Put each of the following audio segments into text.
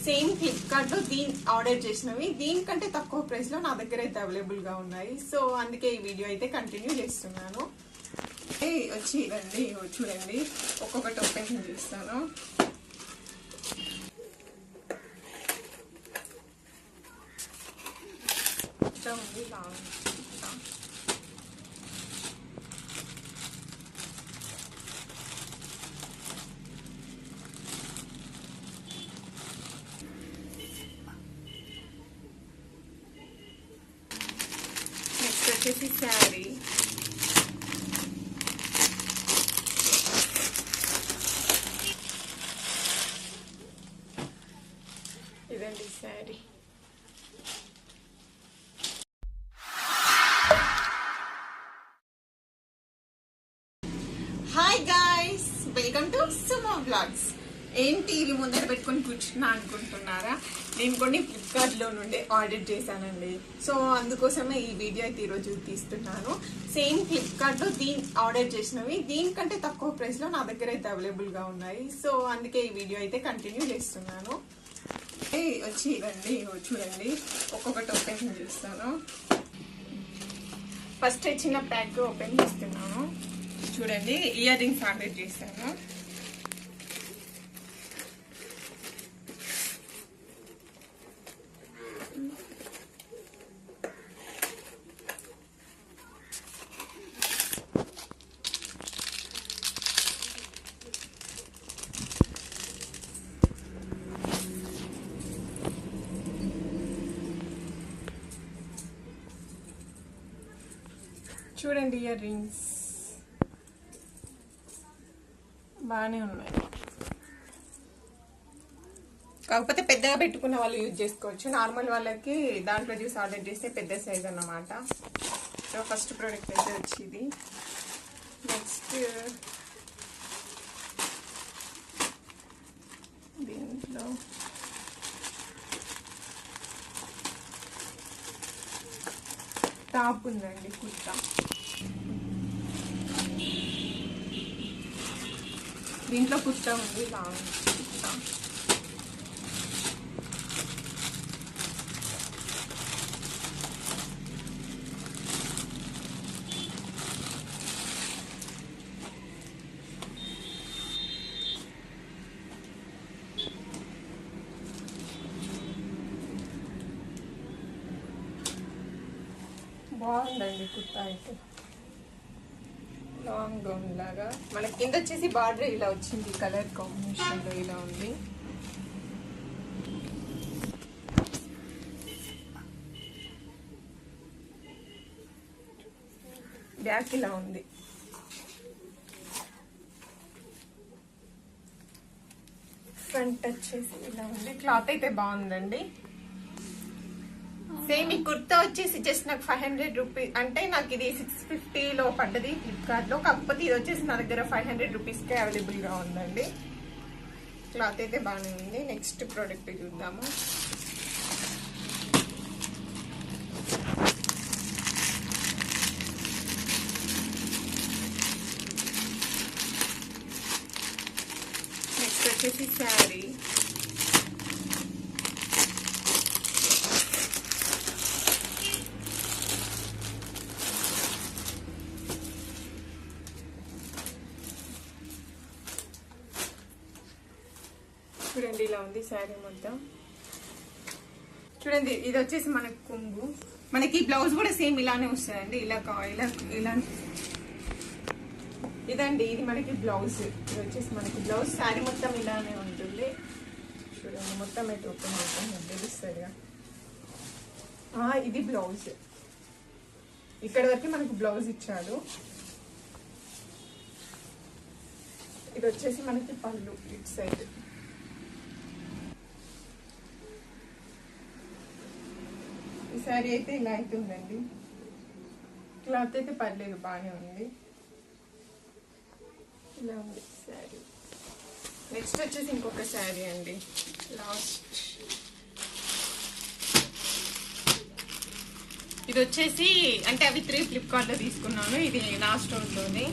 Same Flipkart లో దీని order చేసినవి దీనికంటే తక్కువ ప్రైస్ లో నా దగ్గర అయితే అవైలబుల్ గా ఉన్నాయి. సో అందుకే ఈ వీడియో అయితే కంటిన్యూ చేస్తున్నాను. వచ్చి ఇదండి, చూడండి ఒక్కొక్కటి ఓపెన్ చేస్తాను. ఉంది నెక్స్ట్ వచ్చేసి శారీ. ఇదండి sari. Hi guys, welcome to Sumo vlogs. ఏంటి ఇది ముందర పెట్టుకొని కూర్చున్నా అనుకుంటున్నారా? నేను కొన్ని ఫ్లిప్కార్ట్ లో నుండి ఆర్డర్ చేశానండి. సో అందుకోసమే ఈ వీడియో అయితే ఈరోజు తీస్తున్నాను. సేమ్ ఫ్లిప్కార్ట్ లో దీని ఆర్డర్ చేసినవి దీనికంటే తక్కువ ప్రైస్ లో నా దగ్గర అయితే అవైలబుల్ గా ఉన్నాయి. సో అందుకే ఈ వీడియో అయితే కంటిన్యూ చేస్తున్నాను. వచ్చి ఇదండి, చూడండి ఒక్కొక్కటి ఓపెన్ చేస్తాను. ఫస్ట్ చిన్న ప్యాక్ ఓపెన్ చేస్తున్నాను. చూడండి, ఇయర్ రింగ్స్ ఆర్డర్ చేశాను. చూడండి, ఇయర్ రింగ్స్ బాగానే ఉన్నాయి. కాకపోతే పెద్దగా పెట్టుకున్న వాళ్ళు యూజ్ చేసుకోవచ్చు. నార్మల్ వాళ్ళకి దాంట్లో చూసి ఆర్డర్ చేస్తే పెద్ద సైజ్ అన్నమాట. సో ఫస్ట్ ప్రోడక్ట్ అయితే వచ్చింది. నెక్స్ట్ దీంట్లో టాప్ ఉందండి, కుర్తా. దీంట్లో కుర్తా ఉంది, లాంగ్ కుర్తా. బాగుందండి కుర్తా అయితే, లాంగ్ గౌన్ లాగా. మనకి కింద వచ్చేసి బార్డర్ ఇలా వచ్చింది, కలర్ కాంబినేషన్ లో ఇలా ఉంది. బ్యాక్ ఇలా ఉంది. ఫ్రంట్ వచ్చేసి ఇలా ఉంది. క్లాత్ అయితే బాగుందండి. సేమ్ ఈ కుర్తా వచ్చేసి జస్ట్ నాకు 500 రూపీస్, అంటే నాకు ఇది 650 లో పడ్డది ఫ్లిప్కార్ట్ లో. కాకపోతే ఇది వచ్చేసి నా దగ్గర 500 రూపీస్కే అవైలబుల్ గా ఉందండి. క్లాత్ అయితే బాగానే ఉంది. నెక్స్ట్ ప్రోడక్ట్ చూద్దాము. నెక్స్ట్ వచ్చేసి శారీ. చూడండి, ఇలా ఉంది శారీ మొత్తం. చూడండి, ఇది వచ్చేసి మనకి కొంగు. మనకి బ్లౌజ్ కూడా సేమ్ ఇలానే వస్తుందండి. ఇలా ఇలా ఇదండి, ఇది మనకి బ్లౌజ్. ఇది వచ్చేసి మనకి బ్లౌజ్. శారీ మొత్తం ఇలానే ఉంటుంది. చూడండి, మొత్తం అయితే ఓపెన్ చేస్తాను, తెలుస్తుందిగా. ఇది బ్లౌజ్. ఇక్కడ వరకు మనకు బ్లౌజ్ ఇచ్చాడు. ఇది వచ్చేసి మనకి పళ్ళు ఇటు సైడ్. ఈ శారీ అయితే ఇలా అయితే ఉందండి. క్లాత్ అయితే పర్లేదు, బాగానే ఉంది. ఇలా ఉంది శారీ. నెక్స్ట్ వచ్చేసి ఇంకొక శారీ అండి, లాస్ట్. ఇది వచ్చేసి అంటే అవి 3 ఫ్లిప్కార్ట్ లో తీసుకున్నాను, ఇది నా స్టోర్ లోనే.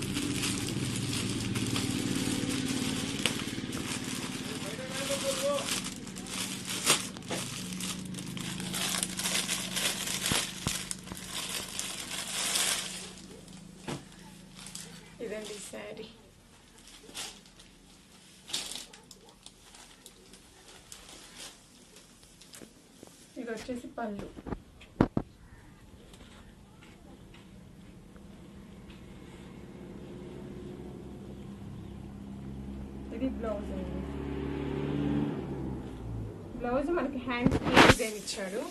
ఇది వచ్చేసి పళ్ళు. ఇది బ్లౌజ్ అండి. బ్లౌజ్ మనకి హ్యాండ్స్కి డిజైన్ ఇచ్చాడు,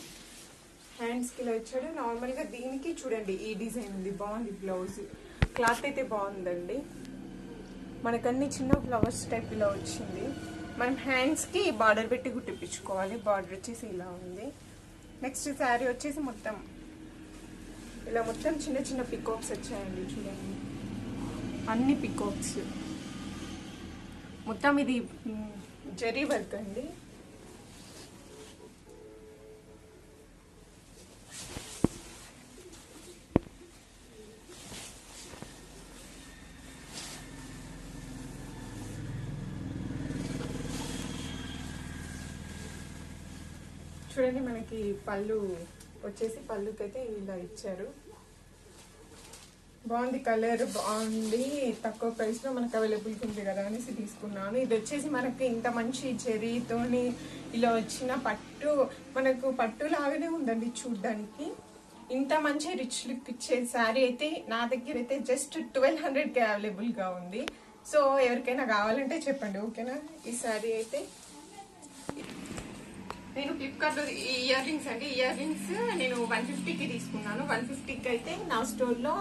హ్యాండ్స్కి ఇలా ఇచ్చాడు. నార్మల్గా దీనికి చూడండి ఈ డిజైన్ ఉంది, బాగుంది. బ్లౌజ్ క్లాత్ అయితే బాగుందండి. మనకన్నీ చిన్న ఫ్లవర్స్ టైప్ ఇలా వచ్చింది. మనం హ్యాండ్స్కి బార్డర్ పెట్టి కుట్టిపించుకోవాలి. బార్డర్ వచ్చేసి ఇలా ఉంది. నెక్స్ట్ శారీ వచ్చేసి మొత్తం ఇలా మొత్తం చిన్న చిన్న పికాక్స్ వచ్చాయండి. చూడండి అన్ని పికాక్స్. మొత్తం ఇది జరీ వర్క్ అండి. చూడండి మనకి పళ్ళు వచ్చేసి పళ్ళుకైతే ఇలా ఇచ్చారు. బాగుంది, కలర్ బాగుంది. తక్కువ ప్రైస్లో మనకు అవైలబుల్గా ఉంది కదా అనేసి తీసుకున్నాను. ఇది వచ్చేసి మనకి ఇంత మంచి జెరీతోని ఇలా వచ్చిన పట్టు, మనకు పట్టు లాగానే ఉందండి చూడ్డానికి. ఇంత మంచి రిచ్ లుక్ ఇచ్చే శారీ అయితే నా దగ్గర అయితే జస్ట్ 1200కి అవైలబుల్గా ఉంది. సో ఎవరికైనా కావాలంటే చెప్పండి, ఓకేనా. ఈ శారీ అయితే నేను ఫ్లిప్కార్ట్లో ఈ ఇయర్ రింగ్స్ అండి, ఇయర్ రింగ్స్ నేను 150కి తీసుకున్నాను. 150కి అయితే నా స్టోర్లో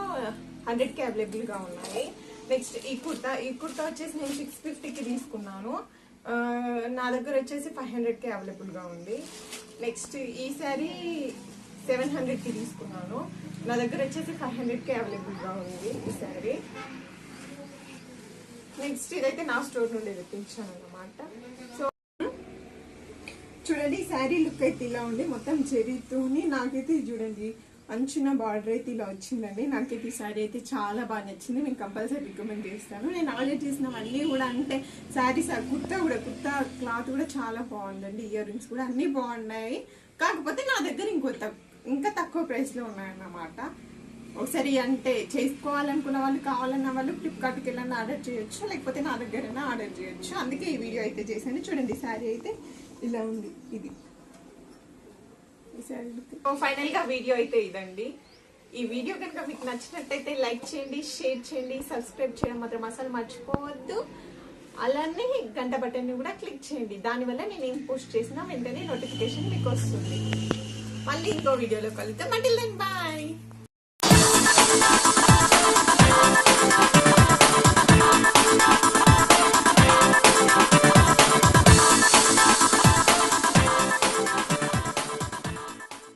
100కి అవైలబుల్గా ఉన్నాయి. నెక్స్ట్ ఈ కుర్తా వచ్చేసి నేను 650కి తీసుకున్నాను. నా దగ్గర వచ్చేసి 500కి అవైలబుల్గా ఉంది. నెక్స్ట్ ఈ శారీ 700కి తీసుకున్నాను. నా దగ్గర వచ్చేసి 500కి అవైలబుల్గా ఉంది ఈ శారీ. నెక్స్ట్ ఇదైతే నా స్టోర్ నుండి తెప్పించాను అన్నమాట. సో చూడండి శారీ లుక్ అయితే ఇలా ఉంది, మొత్తం జెరీతోని. నాకైతే చూడండి అంచున బార్డర్ అయితే ఇలా వచ్చిందండి. నాకైతే ఈ శారీ అయితే చాలా బాగా నచ్చింది. నేను కంపల్సరీ రికమెండ్ చేస్తాను. నేను ఆర్డర్ చేసినవన్నీ కూడా అంటే శారీస్, కుర్తా క్లాత్ కూడా చాలా బాగుందండి. ఇయర్ రింగ్స్ కూడా అన్నీ బాగున్నాయి. కాకపోతే నా దగ్గర ఇంకా తక్కువ ప్రైస్లో ఉన్నాయన్నమాట. ఒకసారి అంటే చేసుకోవాలనుకున్న వాళ్ళు, కావాలన్న వాళ్ళు ఫ్లిప్కార్ట్కి వెళ్ళినా ఆర్డర్ చేయొచ్చు, లేకపోతే నా దగ్గరైనా ఆర్డర్ చేయొచ్చు. అందుకే ఈ వీడియో అయితే చేశాను. చూడండి శారీ అయితే ఇలా ఉంది. ఇది ఈ శారీ ఫైనల్ గా వీడియో అయితే ఇదండి. ఈ వీడియో కనుక మీకు నచ్చినట్టయితే లైక్ చేయండి, షేర్ చేయండి, సబ్స్క్రైబ్ చేయడం మాత్రం అసలు మర్చిపోవద్దు. అలానే గంట బటన్ కూడా క్లిక్ చేయండి. దానివల్ల నేను ఏం పోస్ట్ చేసినా వెంటనే నోటిఫికేషన్ మీకు వస్తుంది. మళ్ళీ ఇంకో వీడియోలో కలుద్దాం. Until then bye.